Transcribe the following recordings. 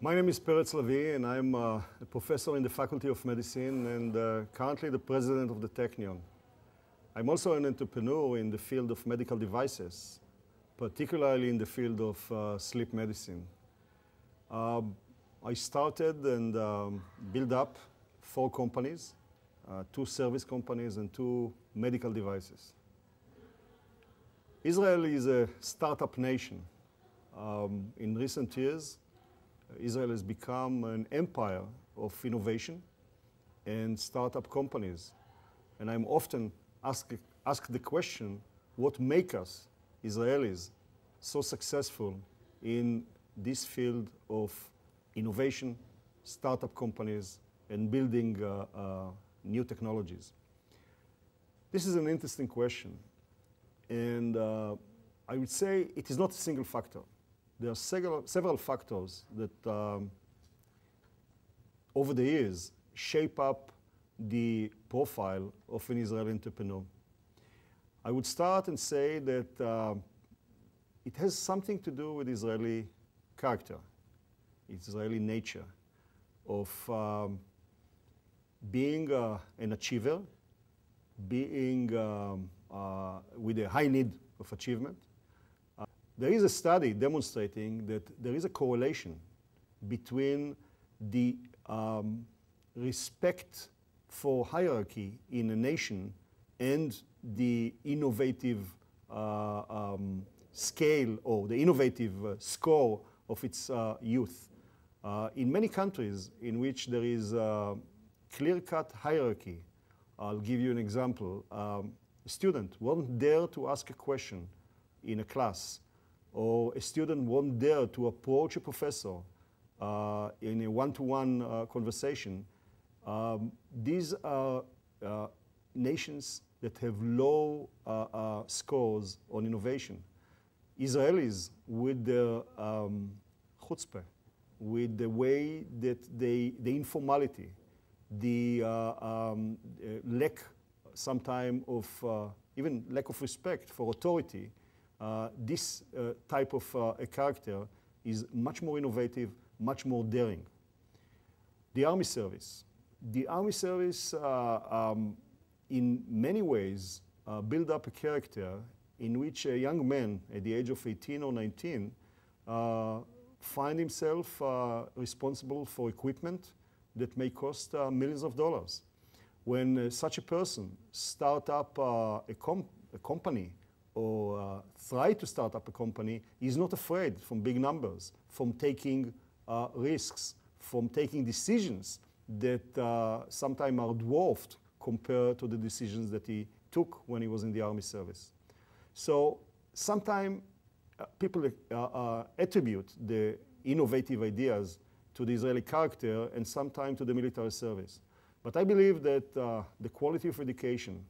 My name is Peretz Lavie, and I'm a professor in the Faculty of Medicine and currently the president of the Technion. I'm also an entrepreneur in the field of medical devices, particularly in the field of sleep medicine. I started and built up 4 companies, 2 service companies and 2 medical devices. Israel is a startup nation. In recent years, Israel has become an empire of innovation and startup companies. And I'm often asked the question, what makes us, Israelis, so successful in this field of innovation, startup companies, and building new technologies? This is an interesting question. And I would say it is not a single factor. There are several factors that over the years shape up the profile of an Israeli entrepreneur. I would start and say that it has something to do with Israeli character, Israeli nature of being an achiever, being with a high need of achievement. There is a study demonstrating that there is a correlation between the respect for hierarchy in a nation and the innovative scale or the innovative score of its youth. In many countries in which there is a clear-cut hierarchy, I'll give you an example. A student won't dare to ask a question in a class, or a student won't dare to approach a professor in a one-to-one conversation. These are nations that have low scores on innovation. Israelis, with their chutzpah, with the way that the informality, the lack sometimes of even lack of respect for authority, this type of a character is much more innovative, much more daring. The Army service. The Army service, in many ways, build up a character in which a young man at the age of 18 or 19 find himself responsible for equipment that may cost millions of dollars. When such a person start up a company or try to start up a company, he's not afraid from big numbers, from taking risks, from taking decisions that sometimes are dwarfed compared to the decisions that he took when he was in the Army service. So sometimes people attribute the innovative ideas to the Israeli character and sometimes to the military service. But I believe that the quality of education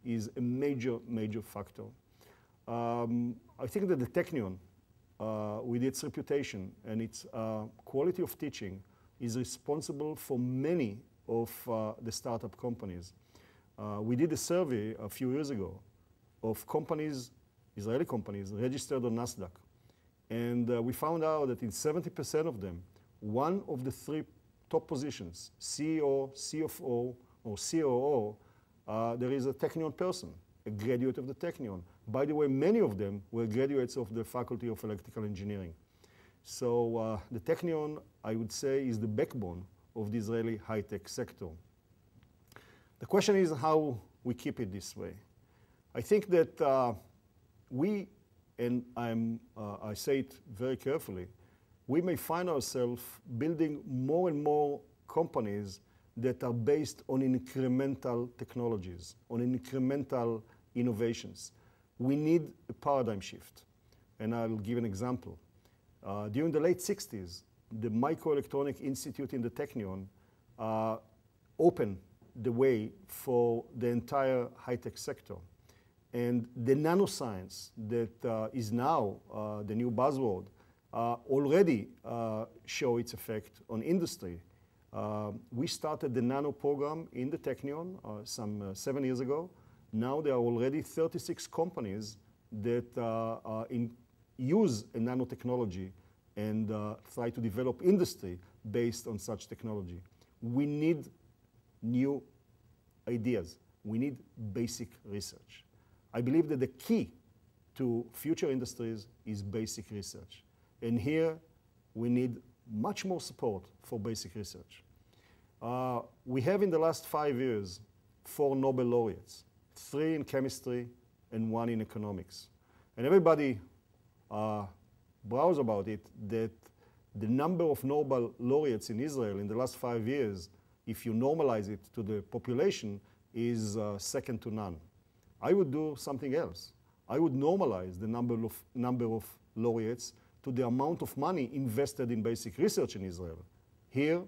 is a major, major factor. I think that the Technion, with its reputation and its quality of teaching, is responsible for many of the startup companies. We did a survey a few years ago of companies, Israeli companies, registered on NASDAQ. And we found out that in 70% of them, one of the 3 top positions, CEO, CFO, or COO, there is a Technion person, a graduate of the Technion. By the way, many of them were graduates of the Faculty of Electrical Engineering. So the Technion, I would say, is the backbone of the Israeli high-tech sector. The question is how we keep it this way. I think that we, and I say it very carefully, we may find ourselves building more and more companies that are based on incremental technologies, on incremental innovations. We need a paradigm shift. And I'll give an example. During the late 60s, the Microelectronic Institute in the Technion opened the way for the entire high-tech sector. And the nanoscience that is now the new buzzword already show its effect on industry. We started the nano program in the Technion some 7 years ago. Now there are already 36 companies that use a nanotechnology and try to develop industry based on such technology. We need new ideas. We need basic research. I believe that the key to future industries is basic research. And here we need much more support for basic research. We have in the last 5 years 4 Nobel laureates, 3 in chemistry and 1 in economics. And everybody browse about it, that the number of Nobel laureates in Israel in the last 5 years, if you normalize it to the population, is second to none. I would do something else. I would normalize the number of laureates to the amount of money invested in basic research in Israel. Here,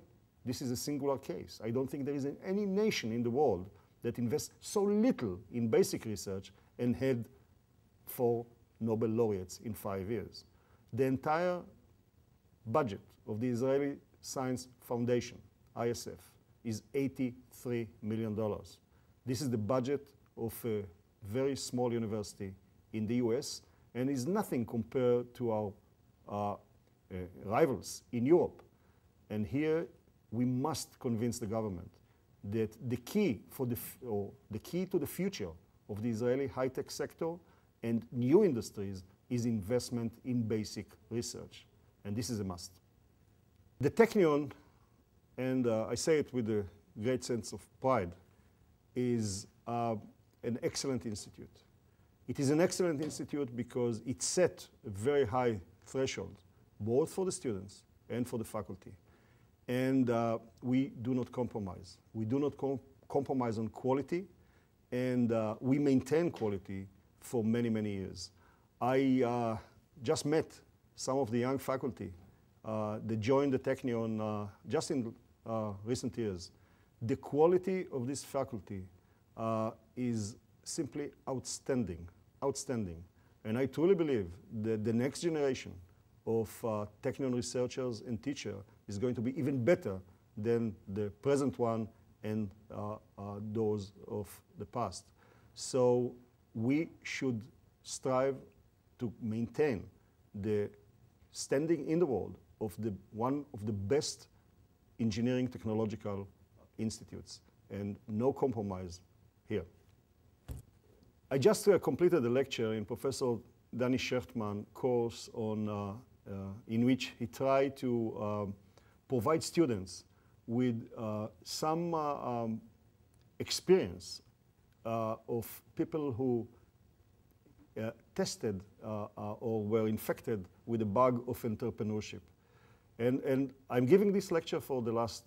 this is a singular case. I don't think there is any nation in the world that invests so little in basic research and had 4 Nobel laureates in 5 years. The entire budget of the Israeli Science Foundation, ISF, is $83 million. This is the budget of a very small university in the US and is nothing compared to our rivals in Europe. And here we must convince the government that the key to the future of the Israeli high-tech sector and new industries is investment in basic research. And this is a must. The Technion, and I say it with a great sense of pride, is an excellent institute. It is an excellent institute because it set a very high threshold, both for the students and for the faculty. And we do not compromise. We do not compromise on quality, and we maintain quality for many, many years. I just met some of the young faculty that joined the Technion just in recent years. The quality of this faculty is simply outstanding, outstanding. And I truly believe that the next generation of Technion researchers and teachers is going to be even better than the present one and those of the past. So we should strive to maintain the standing in the world of one of the best engineering technological institutes, and no compromise here. I just completed a lecture in Professor Danny Shechtman course on, in which he tried to provide students with some experience of people who tested or were infected with the bug of entrepreneurship. And I'm giving this lecture for the last,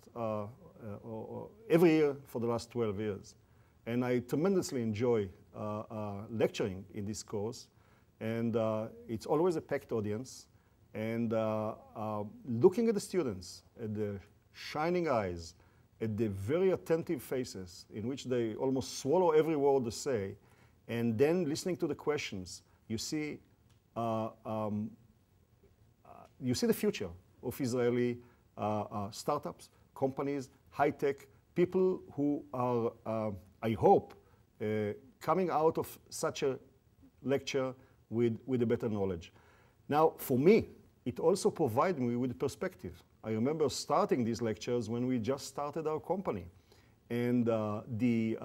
every year for the last 12 years. And I tremendously enjoy lecturing in this course. And it's always a packed audience. And looking at the students, at the shining eyes, at the very attentive faces in which they almost swallow every word they say, and then listening to the questions, you see the future of Israeli startups, companies, high-tech, people who are, I hope, coming out of such a lecture with a better knowledge. Now, for me, it also provided me with perspective. I remember starting these lectures when we just started our company. And the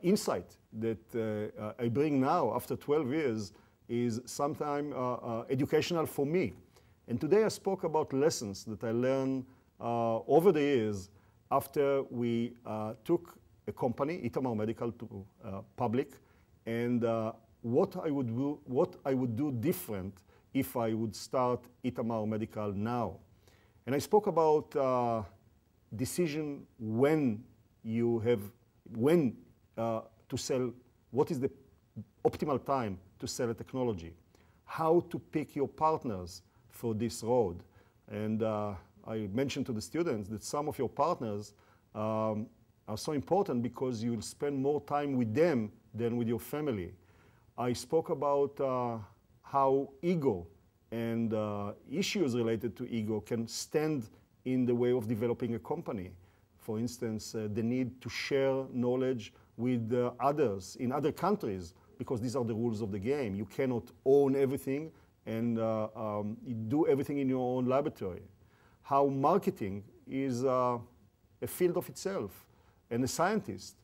insight that I bring now after 12 years is sometimes educational for me. And today I spoke about lessons that I learned over the years after we took a company, Itamar Medical, to public, and what I would do different if I would start Itamar Medical now. And I spoke about decision when to sell, what is the optimal time to sell a technology, how to pick your partners for this road. And I mentioned to the students that some of your partners are so important because you'll spend more time with them than with your family. I spoke about how ego and issues related to ego can stand in the way of developing a company. For instance, the need to share knowledge with others in other countries, because these are the rules of the game. You cannot own everything, and you do everything in your own laboratory. How marketing is a field of itself, and a scientist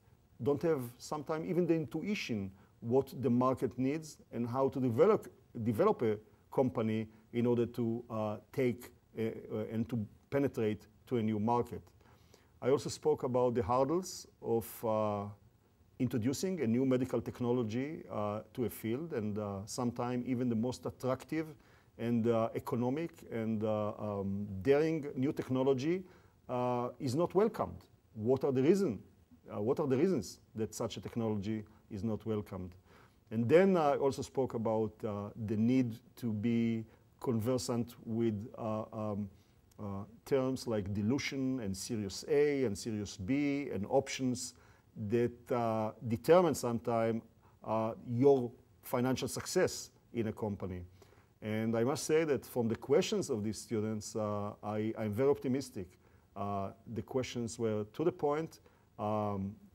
don't have sometimes even the intuition what the market needs and how to develop a company in order to take and to penetrate to a new market. I also spoke about the hurdles of introducing a new medical technology to a field, and sometimes even the most attractive and economic and daring new technology is not welcomed. What are the reasons? What are the reasons that such a technology is not welcomed? And then I also spoke about the need to be conversant with terms like dilution and Series A and Series B and options that determine sometimes your financial success in a company. And I must say that from the questions of these students, I'm very optimistic. The questions were to the point,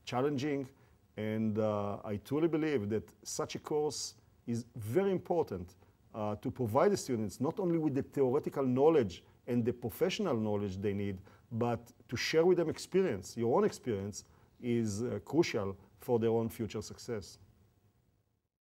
challenging, and I truly believe that such a course is very important to provide the students not only with the theoretical knowledge and the professional knowledge they need, but to share with them experience. Your own experience is crucial for their own future success.